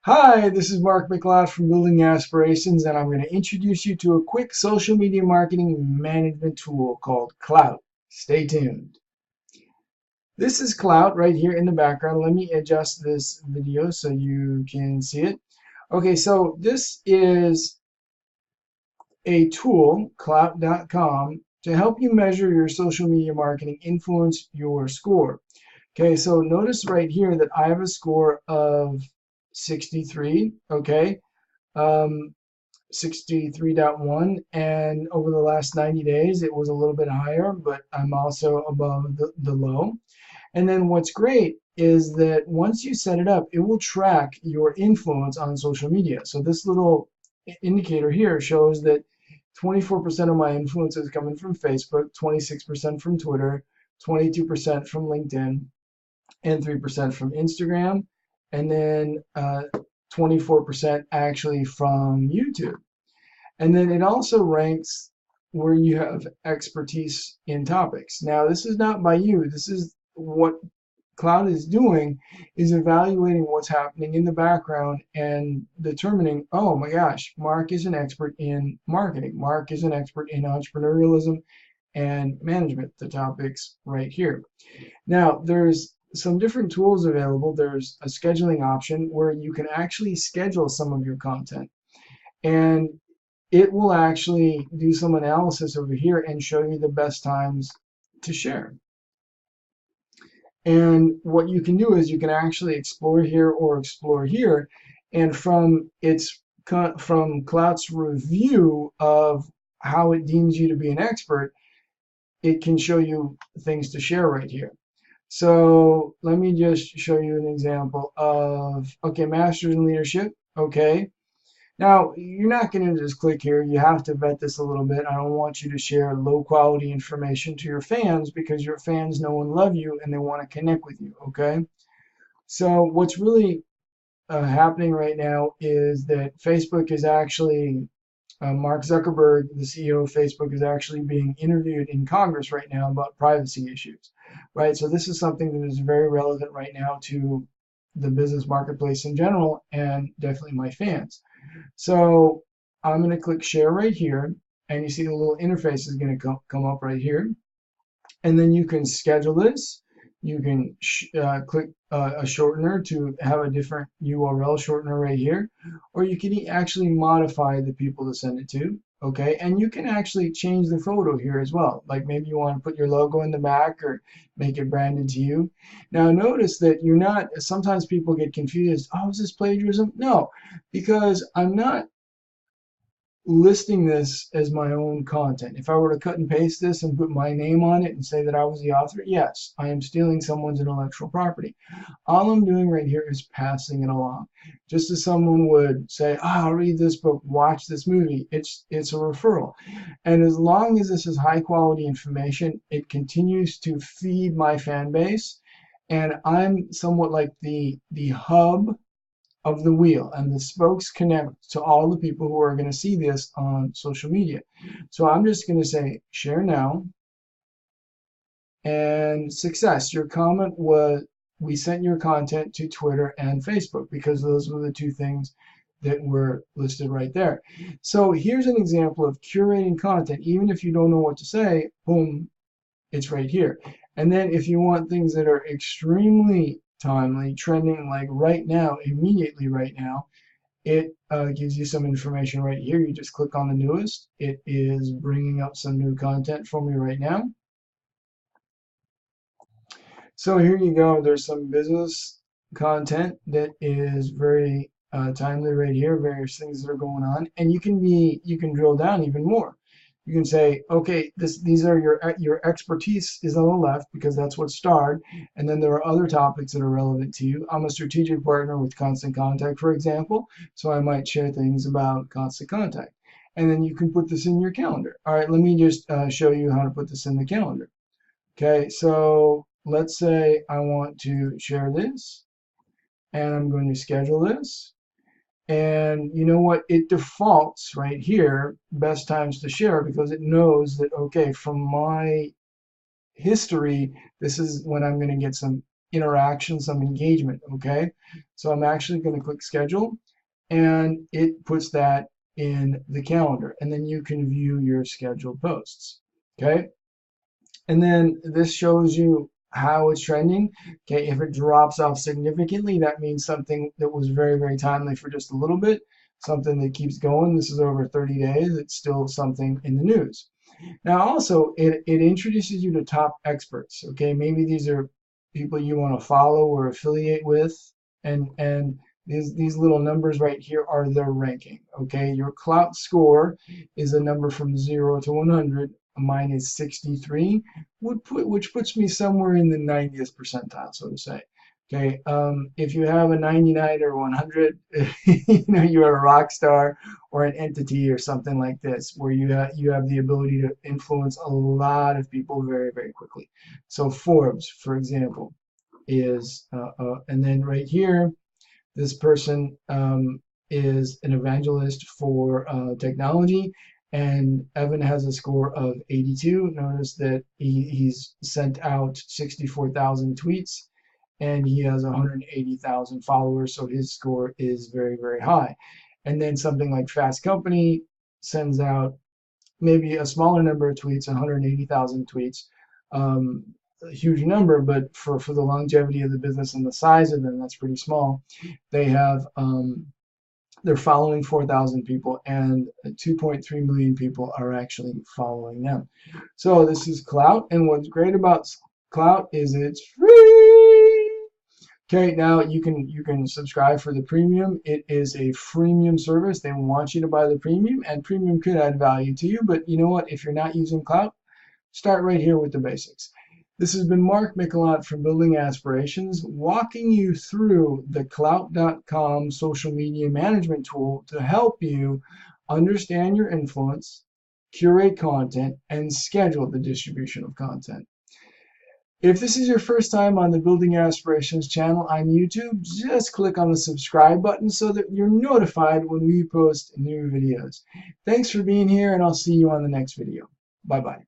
Hi, this is Mikelat from Building Aspirations, and I'm going to introduce you to a quick social media marketing management tool called Clout. Stay tuned. This is Clout right here in the background. Let me adjust this video so you can see it. Okay, so this is a tool, clout.com, to help you measure your social media marketing influence your score. Okay, so notice right here that I have a score of 63, okay? um, 63.1, and over the last 90 days it was a little bit higher, but I'm also above the low. And then what's great is that once you set it up, it will track your influence on social media. So this little indicator here shows that 24% of my influence is coming from Facebook, 26% from Twitter, 22% from LinkedIn, and 3% from Instagram, and then 24% actually from YouTube. And then it also ranks where you have expertise in topics. Now, this is not by you. This is what Cloud is doing, is evaluating what's happening in the background and determining, oh my gosh, Mark is an expert in marketing. Mark is an expert in entrepreneurialism and management, the topics right here. Now, there's some different tools available. There's a scheduling option where you can actually schedule some of your content, and it will actually do some analysis over here and show you the best times to share. And what you can do is you can actually explore here or explore here, and from Clout's review of how it deems you to be an expert, it can show you things to share right here. So let me just show you an example of, okay, Masters in Leadership. Okay. Now, you're not going to just click here. You have to vet this a little bit. I don't want you to share low quality information to your fans, because your fans know and love you and they want to connect with you. Okay. So what's really happening right now is that Facebook is actually Mark Zuckerberg, the CEO of Facebook, is actually being interviewed in Congress right now about privacy issues, right? So this is something that is very relevant right now to the business marketplace in general, and definitely my fans. So I'm going to click share right here, and you see the little interface is going to come up right here. And then you can schedule this. You can click a shortener to have a different URL shortener right here, or you can actually modify the people to send it to. Okay, and you can actually change the photo here as well. Like maybe you want to put your logo in the back or make it branded to you. Now notice that you're not, sometimes people get confused. Oh, is this plagiarism? No, because I'm not listing this as my own content. If I were to cut and paste this and put my name on it and say that I was the author, yes, I am stealing someone's intellectual property. All I'm doing right here is passing it along. Just as someone would say, oh, I'll read this book, watch this movie, it's a referral. And as long as this is high quality information, it continues to feed my fan base. And I'm somewhat like the hub of the wheel, and the spokes connect to all the people who are going to see this on social media. So I'm just going to say share now, and success. Your comment was, we sent your content to Twitter and Facebook, because those were the two things that were listed right there. So here's an example of curating content. Even if you don't know what to say, boom, it's right here. And then if you want things that are extremely timely, trending like right now, immediately right now, it gives you some information right here. You just click on the newest. It is bringing up some new content for me right now. So here you go. There's some business content that is very timely right here. Various things that are going on, and you can drill down even more. You can say, okay, these are your expertise is on the left, because that's what's starred, and then there are other topics that are relevant to you. I'm a strategic partner with Constant Contact, for example, so I might share things about Constant Contact. And then you can put this in your calendar. All right, let me just show you how to put this in the calendar. Okay, so let's say I want to share this, and I'm going to schedule this. And you know what? It defaults right here, best times to share, because it knows that, okay, from my history, this is when I'm going to get some interaction, some engagement, okay? So I'm actually going to click schedule, and it puts that in the calendar, and then you can view your scheduled posts, okay? And then this shows you how it's trending. Okay, if it drops off significantly, that means something that was very, very timely for just a little bit, something that keeps going. This is over 30 days. It's still something in the news. Now, also, it introduces you to top experts. Okay, maybe these are people you want to follow or affiliate with, and these little numbers right here are their ranking. Okay, your clout score is a number from 0 to 100. Mine is 63, which puts me somewhere in the 90th percentile, so to say. Okay, if you have a 99 or 100, you're a rock star or an entity or something like this, where you have the ability to influence a lot of people very, very quickly. So Forbes, for example, is, and then right here, this person is an evangelist for technology, and Evan has a score of 82. Notice that he's sent out 64,000 tweets, and he has 180,000 followers, so his score is very, very high. And then something like Fast Company sends out maybe a smaller number of tweets, 180,000 tweets, a huge number, but for the longevity of the business and the size of them, that's pretty small. They have they're following 4,000 people, and 2.3 million people are actually following them. So this is Clout, and what's great about Clout is it's free. Okay, now you can subscribe for the premium. It is a freemium service. They want you to buy the premium, and premium could add value to you. But you know what? If you're not using Clout, start right here with the basics. This has been Mark Mikelat from Building Aspirations, walking you through the Clout.com social media management tool to help you understand your influence, curate content, and schedule the distribution of content. If this is your first time on the Building Aspirations channel on YouTube, just click on the subscribe button so that you're notified when we post new videos. Thanks for being here, and I'll see you on the next video. Bye-bye.